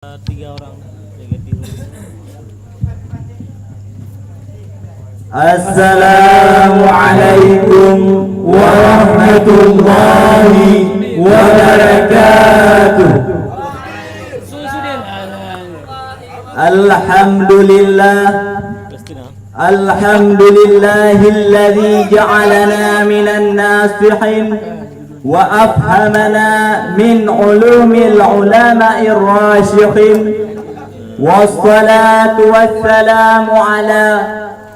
Tiga orang negatif. Assalamualaikum warahmatullahi wabarakatuh. Alhamdulillah, alhamdulillahilladzi ja'alana minan nasihin wa afhamana min ulumil ulama'ir rasyikhin. Wassalatu wassalamu ala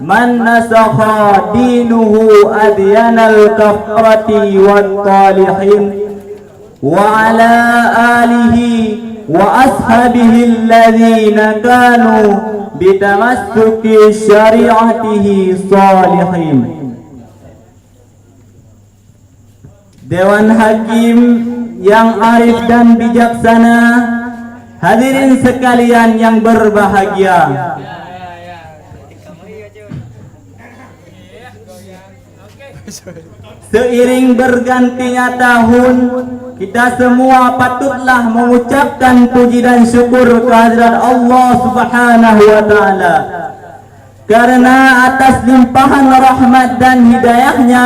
man nasakha dinuhu adyanal kafarati wat talihin wa ala alihi wa ashabihi alladhina kanu bitamassuki syari'atihi salihin. Dewan Hakim yang arif dan bijaksana, hadirin sekalian yang berbahagia. Seiring bergantinya tahun, kita semua patutlah mengucapkan puji dan syukur kehadirat Allah Subhanahu wa taala. Karena atas limpahan rahmat dan hidayahnya,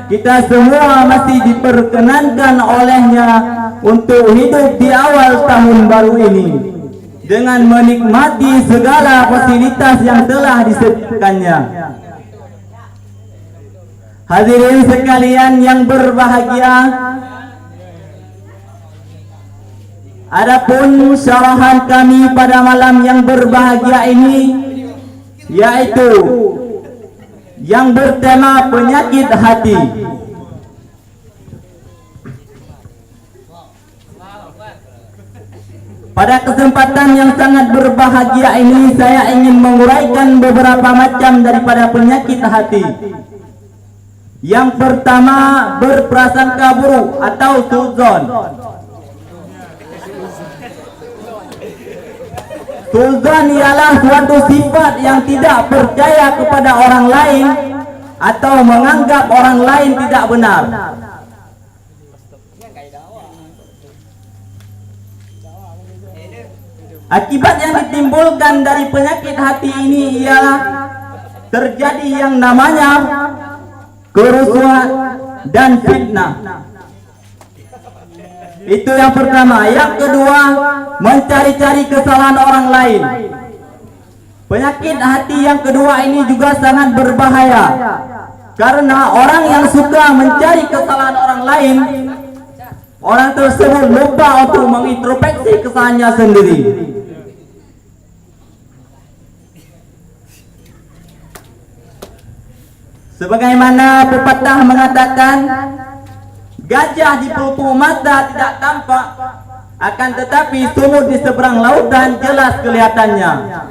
kita semua masih diperkenankan olehnya untuk hidup di awal tahun baru ini dengan menikmati segala fasilitas yang telah disediakannya. Hadirin sekalian yang berbahagia, adapun syarahan kami pada malam yang berbahagia ini yaitu yang bertema penyakit hati. Pada kesempatan yang sangat berbahagia ini, saya ingin menguraikan beberapa macam daripada penyakit hati. Yang pertama, berprasangka buruk atau suudzon. Suudzon ialah suatu sifat yang tidak percaya kepada orang lain atau menganggap orang lain tidak benar. Akibat yang ditimbulkan dari penyakit hati ini ialah terjadi yang namanya kerusuhan dan fitnah. Itu yang pertama. Yang kedua, mencari-cari kesalahan orang lain. Penyakit hati yang kedua ini juga sangat berbahaya, karena orang yang suka mencari kesalahan orang lain, orang tersebut lupa untuk mengintrospeksi kesalahannya sendiri. Sebagaimana pepatah mengatakan, gajah di pelupuk mata tidak tampak, akan tetapi sumur di seberang lautan jelas kelihatannya.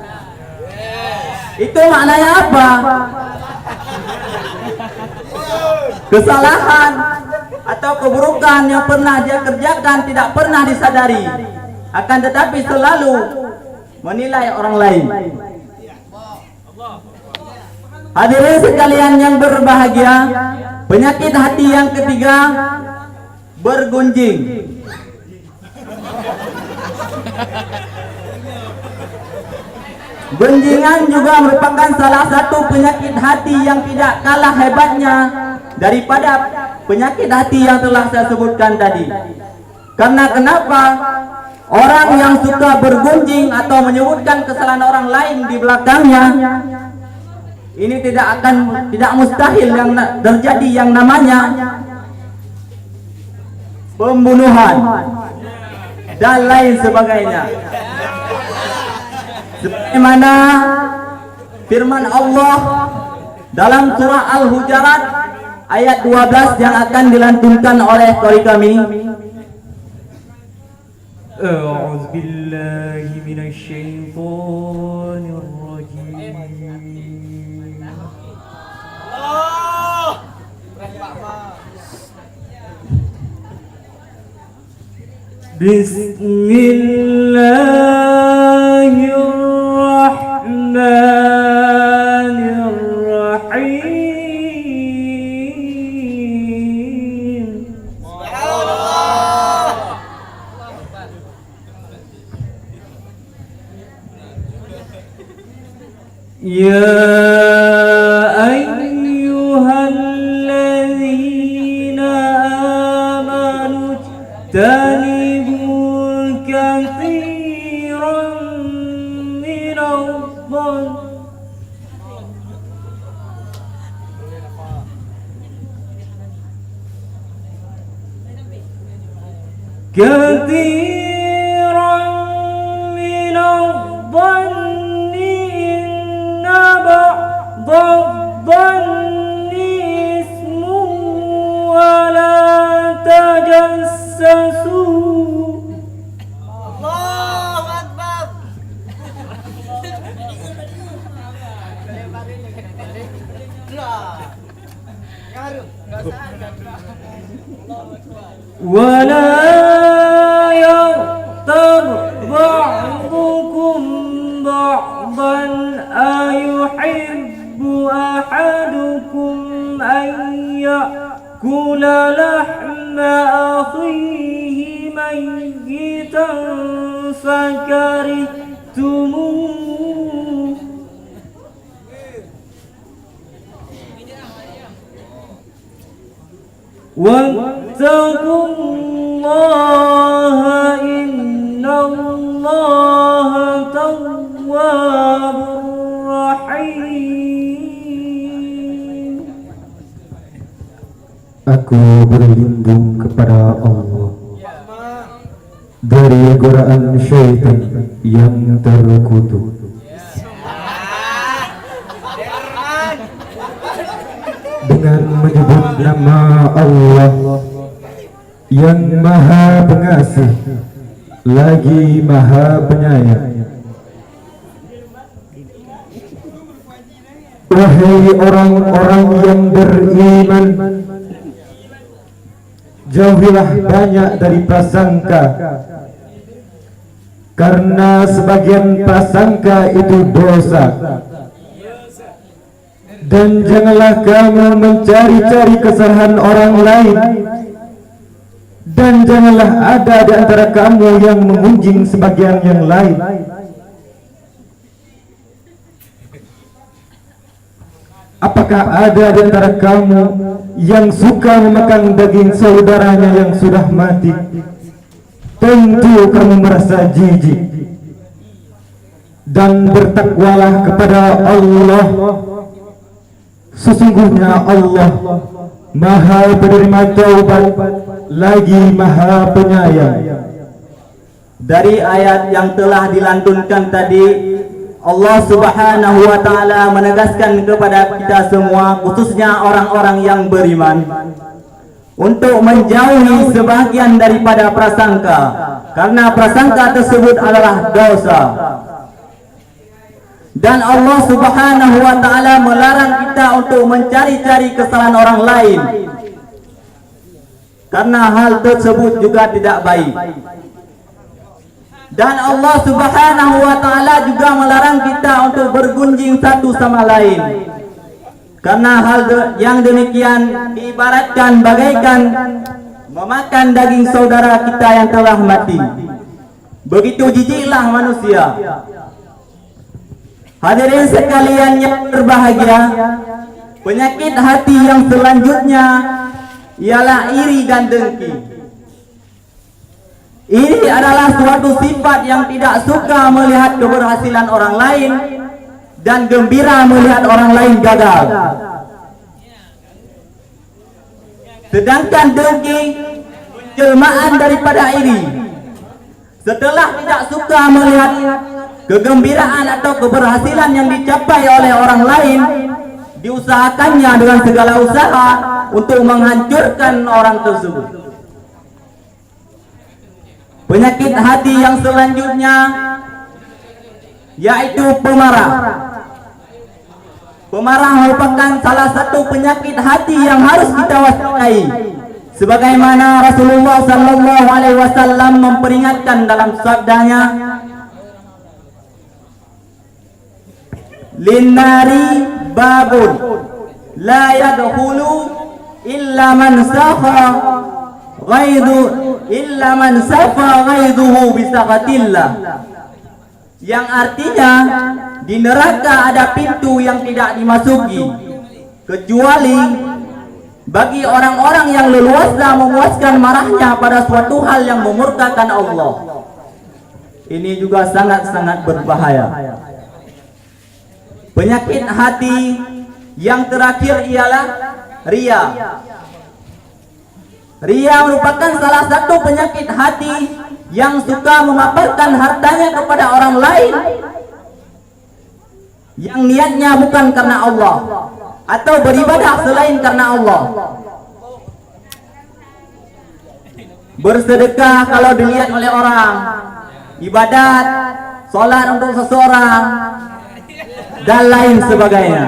Itu maknanya apa? Kesalahan atau keburukan yang pernah dia kerjakan tidak pernah disadari, akan tetapi selalu menilai orang lain. Hadirin sekalian yang berbahagia, penyakit hati yang ketiga, bergunjing. Gunjingan juga merupakan salah satu penyakit hati yang tidak kalah hebatnya daripada penyakit hati yang telah saya sebutkan tadi. Karena kenapa? Orang yang suka bergunjing atau menyebutkan kesalahan orang lain di belakangnya, ini tidak mustahil yang terjadi yang namanya pembunuhan dan lain sebagainya. Sebagaimana firman Allah dalam surah Al-Hujurat ayat 12 yang akan dilantunkan oleh qari kami. A'udzu billahi minasy syaithanir rajim. Bismillahirrahmanirrahim. يا أيها الذين آمنوا اجتنبوا كثيرا من الظن كثيرا من الظن إن بعض الظن إثم ولا تجسسوا الله أكبر. ولا يغتب بعضكم بعضا أيحب أحدكم أن يأكل لحم أخيه ميتا فكرهتموه واتقوا الله إن الله تواب رحيم. Aku berlindung kepada Allah dari godaan syaitan yang terkutuk. Dengan menyebut nama Allah yang Maha Pengasih lagi Maha Penyayang. Wahai orang-orang yang beriman, jauhilah banyak dari prasangka, karena sebagian prasangka itu dosa. Dan janganlah kamu mencari-cari kesalahan orang lain, dan janganlah ada di antara kamu yang memunjing sebagian yang lain. Apakah ada di antara kamu yang suka memakan daging saudaranya yang sudah mati? Tentu kamu merasa jijik. Dan bertakwalah kepada Allah. Sesungguhnya Allah Maha penerima taubat lagi Maha Penyayang. Dari ayat yang telah dilantunkan tadi, Allah Subhanahu wa taala menegaskan kepada kita semua, khususnya orang-orang yang beriman, untuk menjauhi sebahagian daripada prasangka, karena prasangka tersebut adalah dosa. Dan Allah Subhanahu wa taala melarang kita untuk mencari-cari kesalahan orang lain, karena hal tersebut juga tidak baik. Dan Allah Subhanahu wa taala juga melarang kita untuk bergunjing satu sama lain, karena hal yang demikian diibaratkan bagaikan memakan daging saudara kita yang telah mati. Begitu jijiklah manusia. Hadirin sekalian yang berbahagia, penyakit hati yang selanjutnya ialah iri dan dengki. Iri adalah suatu sifat yang tidak suka melihat keberhasilan orang lain dan gembira melihat orang lain gagal. Sedangkan dengki jelmaan daripada iri. Setelah tidak suka melihat kegembiraan atau keberhasilan yang dicapai oleh orang lain, diusahakannya dengan segala usaha untuk menghancurkan orang tersebut. Penyakit hati yang selanjutnya yaitu pemarah. Pemarah merupakan salah satu penyakit hati yang harus kita waspadai, sebagaimana Rasulullah SAW memperingatkan dalam sabdanya, linnari babun la yadkhulu illa man safa ghaidu illa man safa ghaiduhu bisaqatillah. yang artinya di neraka ada pintu yang tidak dimasuki kecuali bagi orang-orang yang leluasa memuaskan marahnya pada suatu hal yang memurkakan Allah. Ini juga sangat-sangat berbahaya. Penyakit hati yang terakhir ialah ria. Ria merupakan salah satu penyakit hati yang suka memaparkan hartanya kepada orang lain yang niatnya bukan karena Allah atau beribadah selain karena Allah. Bersedekah kalau dilihat oleh orang, ibadat, sholat untuk seseorang, dan lain sebagainya.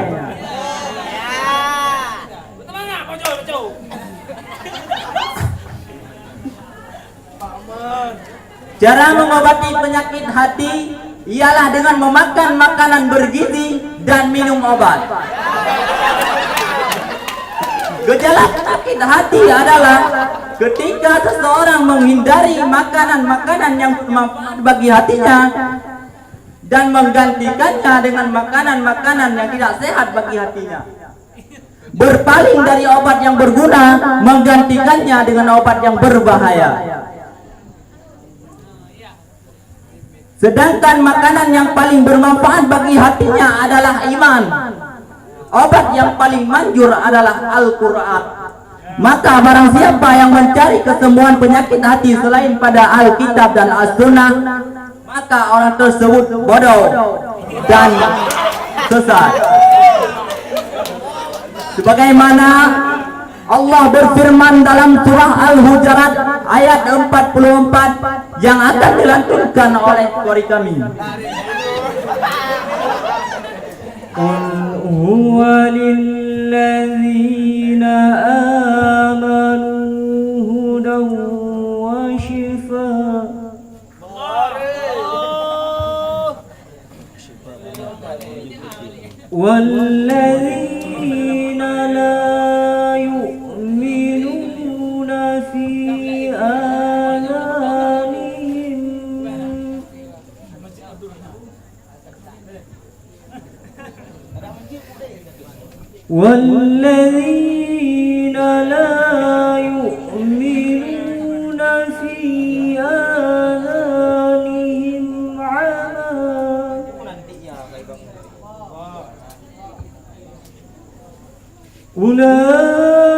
Cara mengobati penyakit hati ialah dengan memakan makanan bergizi dan minum obat. Gejala penyakit hati adalah ketika seseorang menghindari makanan-makanan yang bermanfaat bagi hatinya dan menggantikannya dengan makanan-makanan yang tidak sehat bagi hatinya. Berpaling dari obat yang berguna, menggantikannya dengan obat yang berbahaya. Sedangkan makanan yang paling bermanfaat bagi hatinya adalah iman. Obat yang paling manjur adalah Al-Quran. Maka barang siapa yang mencari kesembuhan penyakit hati selain pada Alkitab dan As-Sunnah, maka orang tersebut bodoh dan sesat. Sebagaimana Allah berfirman dalam surah Al-Hujurat ayat 44 yang akan dilantunkan oleh qari kami. Qul huwa lilladzina amanu hudan wa shifaa. Walladzina la والذين لا يؤمنون في آذانهم عمى أولئك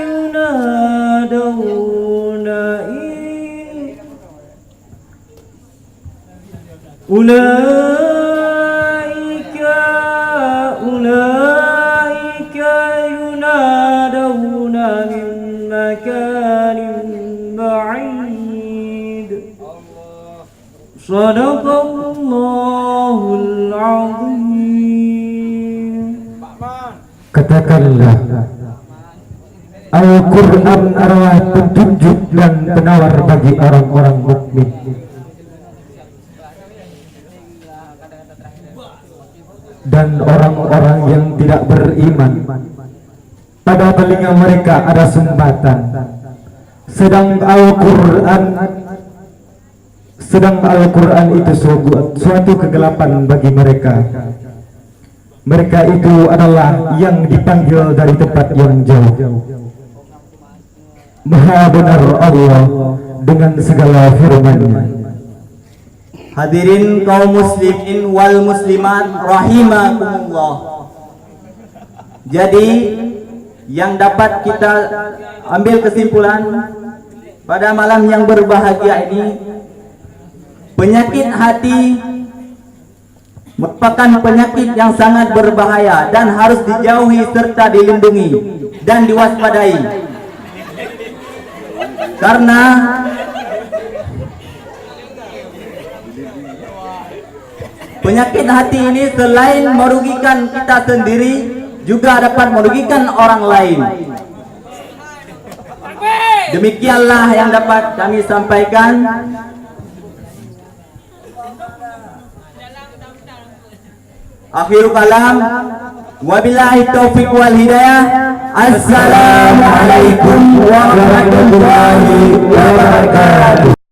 ينادون أولئك ينادون من مكان بعيد. صدق الله العظيم. Katakanlah, Al-Quran adalah petunjuk dan penawar bagi orang-orang mukmin. Dan orang-orang yang tidak beriman, pada telinga mereka ada sumbatan. Sedang Al-Quran itu suatu kegelapan bagi mereka. Mereka itu adalah yang dipanggil dari tempat yang jauh. Maha benar Allah dengan segala firman-Nya. Hadirin kaum muslimin wal muslimat rahimakumullah. Jadi yang dapat kita ambil kesimpulan pada malam yang berbahagia ini, penyakit hati merupakan penyakit yang sangat berbahaya dan harus dijauhi serta dilindungi dan diwaspadai. Karena penyakit hati ini selain merugikan kita sendiri, juga dapat merugikan orang lain. Demikianlah yang dapat kami sampaikan. Akhirul kalam, wabillahi taufiq wal hidayah. Assalamualaikum warahmatullahi wabarakatuh.